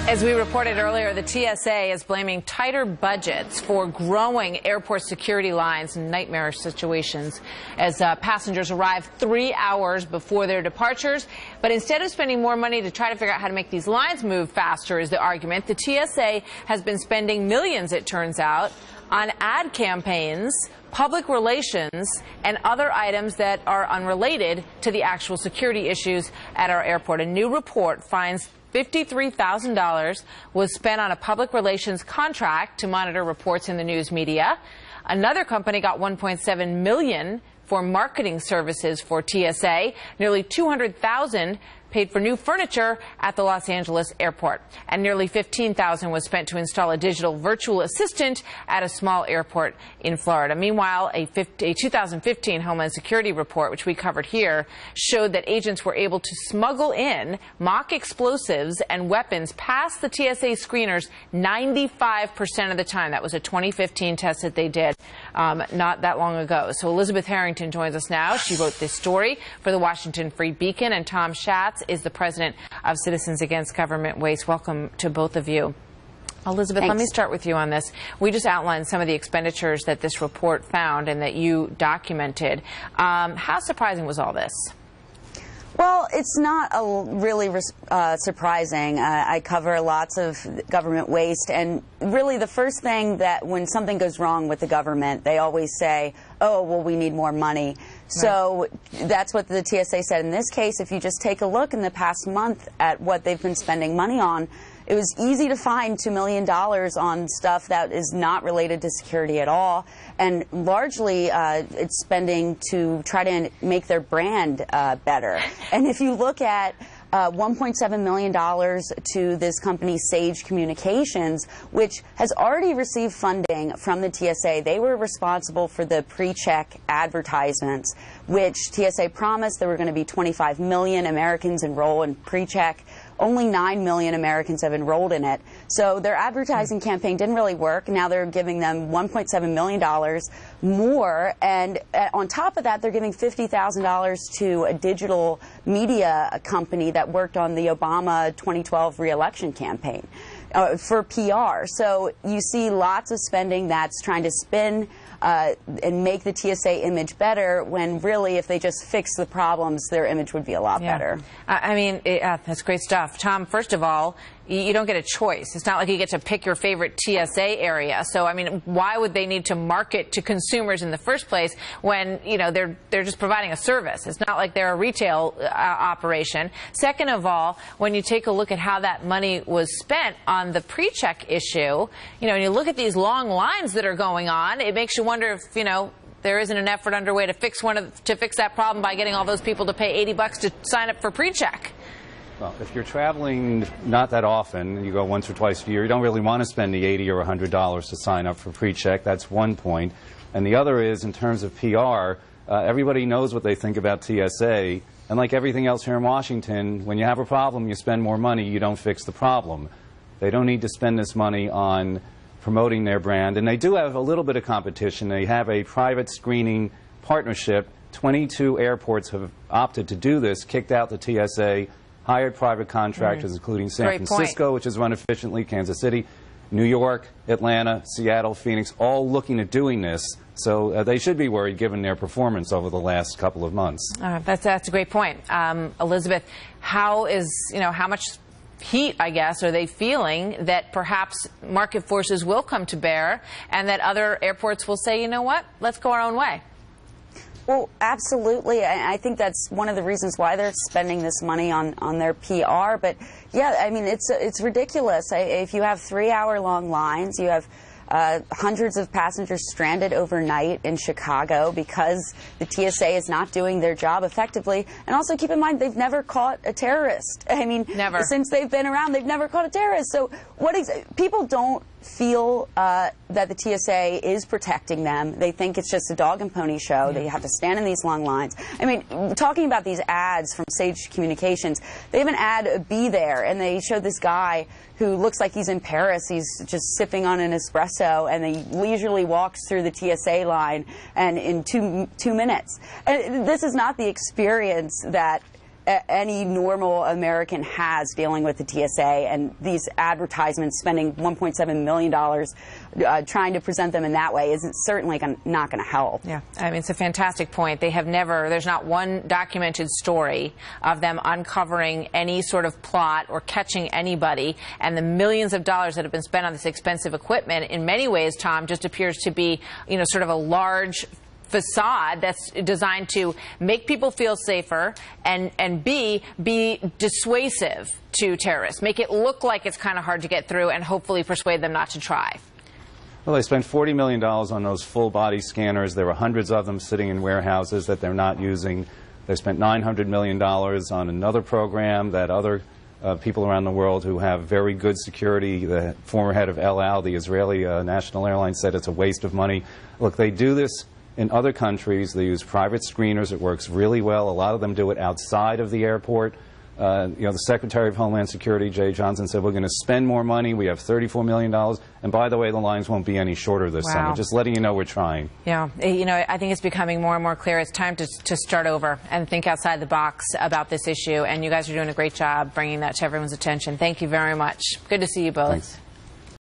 As we reported earlier, the TSA is blaming tighter budgets for growing airport security lines and nightmarish situations as passengers arrive 3 hours before their departures. But instead of spending more money to try to figure out how to make these lines move faster, is the argument, the TSA has been spending millions, it turns out, on ad campaigns, public relations, and other items that are unrelated to the actual security issues at our airport. A new report finds $53,000 was spent on a public relations contract to monitor reports in the news media. Another company got $1.7 million for marketing services for TSA. Nearly $200,000 paid for new furniture at the Los Angeles airport. And nearly $15,000 was spent to install a digital virtual assistant at a small airport in Florida. Meanwhile, a 2015 Homeland Security report, which we covered here, showed that agents were able to smuggle in mock explosives and weapons past the TSA screeners 95% of the time. That was a 2015 test that they did not that long ago. So Elizabeth Harrington joins us now. She wrote this story for the Washington Free Beacon, and Tom Schatz is the president of Citizens Against Government Waste. Welcome to both of you. Elizabeth, Thanks. Let me start with you on this. We just outlined some of the expenditures that this report found and that you documented. How surprising was all this? Well, it's not really surprising. I cover lots of government waste, and really the first thing that when something goes wrong with the government, they always say, oh, well, we need more money. So that's what the TSA said. In this case, if you just take a look in the past month at what they've been spending money on, it was easy to find $2 million on stuff that is not related to security at all. And largely, it's spending to try to make their brand better. And if you look at $1.7 million to this company, Sage Communications, which has already received funding from the TSA. They were responsible for the pre-check advertisements, which TSA promised there were going to be 25 million Americans enroll in pre-check. Only 9 million Americans have enrolled in it. So their advertising campaign didn't really work. Now they're giving them $1.7 million more. And on top of that, they're giving $50,000 to a digital media company that worked on the Obama 2012 re-election campaign for PR. So you see lots of spending that's trying to spin and make the TSA image better, when really if they just fix the problems, their image would be a lot better. I mean, that's great stuff. Tom, first of all, you don't get a choice. It's not like you get to pick your favorite TSA area. So, I mean, why would they need to market to consumers in the first place when, you know, they're just providing a service? It's not like they're a retail operation. Second of all, when you take a look at how that money was spent on the pre-check issue, you know, and you look at these long lines that are going on, it makes you wonder if, you know, there isn't an effort underway to fix that problem by getting all those people to pay $80 to sign up for pre-check. Well, if you're traveling not that often, you go once or twice a year, you don't really want to spend the $80 or $100 to sign up for pre-check. That's one point. And the other is, in terms of PR, everybody knows what they think about TSA. And like everything else here in Washington, when you have a problem, you spend more money, you don't fix the problem. They don't need to spend this money on promoting their brand. And they do have a little bit of competition. They have a private screening partnership. 22 airports have opted to do this, kicked out the TSA, hired private contractors, including San Francisco, which is run efficiently, Kansas City, New York, Atlanta, Seattle, Phoenix, all looking at doing this. So they should be worried given their performance over the last couple of months. That's a great point. Elizabeth, how much heat, I guess, are they feeling that perhaps market forces will come to bear and that other airports will say, you know what, let's go our own way? Well, absolutely. I think that's one of the reasons why they're spending this money on their PR. But yeah, I mean, it's ridiculous. If you have 3-hour-long lines, you have hundreds of passengers stranded overnight in Chicago because the TSA is not doing their job effectively. And also keep in mind, they've never caught a terrorist. I mean, never. Since they've been around, they've never caught a terrorist. So people don't feel that the TSA is protecting them. They think it's just a dog and pony show. They have to stand in these long lines. I mean, talking about these ads from Sage Communications, they have an ad, Be There, and they show this guy who looks like he's in Paris. He's just sipping on an espresso, and he leisurely walks through the TSA line and in two minutes. And this is not the experience that any normal American has dealing with the TSA, and these advertisements spending $1.7 million trying to present them in that way isn't certainly not going to help. Yeah, I mean, it's a fantastic point. They have never, there's not one documented story of them uncovering any sort of plot or catching anybody, and the millions of dollars that have been spent on this expensive equipment in many ways, Tom, just appears to be, you know, sort of a large facade that's designed to make people feel safer and be dissuasive to terrorists, make it look like it's kind of hard to get through, and hopefully persuade them not to try. Well, they spent $40 million on those full-body scanners. There were hundreds of them sitting in warehouses that they're not using. They spent $900 million on another program that other people around the world who have very good security. The former head of El Al, the Israeli national airline, said it's a waste of money. Look, they do this in other countries. They use private screeners. It works really well. A lot of them do it outside of the airport. You know, the Secretary of Homeland Security, Jay Johnson, said we're going to spend more money. We have $34 million. And by the way, the lines won't be any shorter this summer. Just letting you know we're trying. Yeah. You know, I think it's becoming more and more clear. It's time to start over and think outside the box about this issue. And you guys are doing a great job bringing that to everyone's attention. Thank you very much. Good to see you both. Thanks.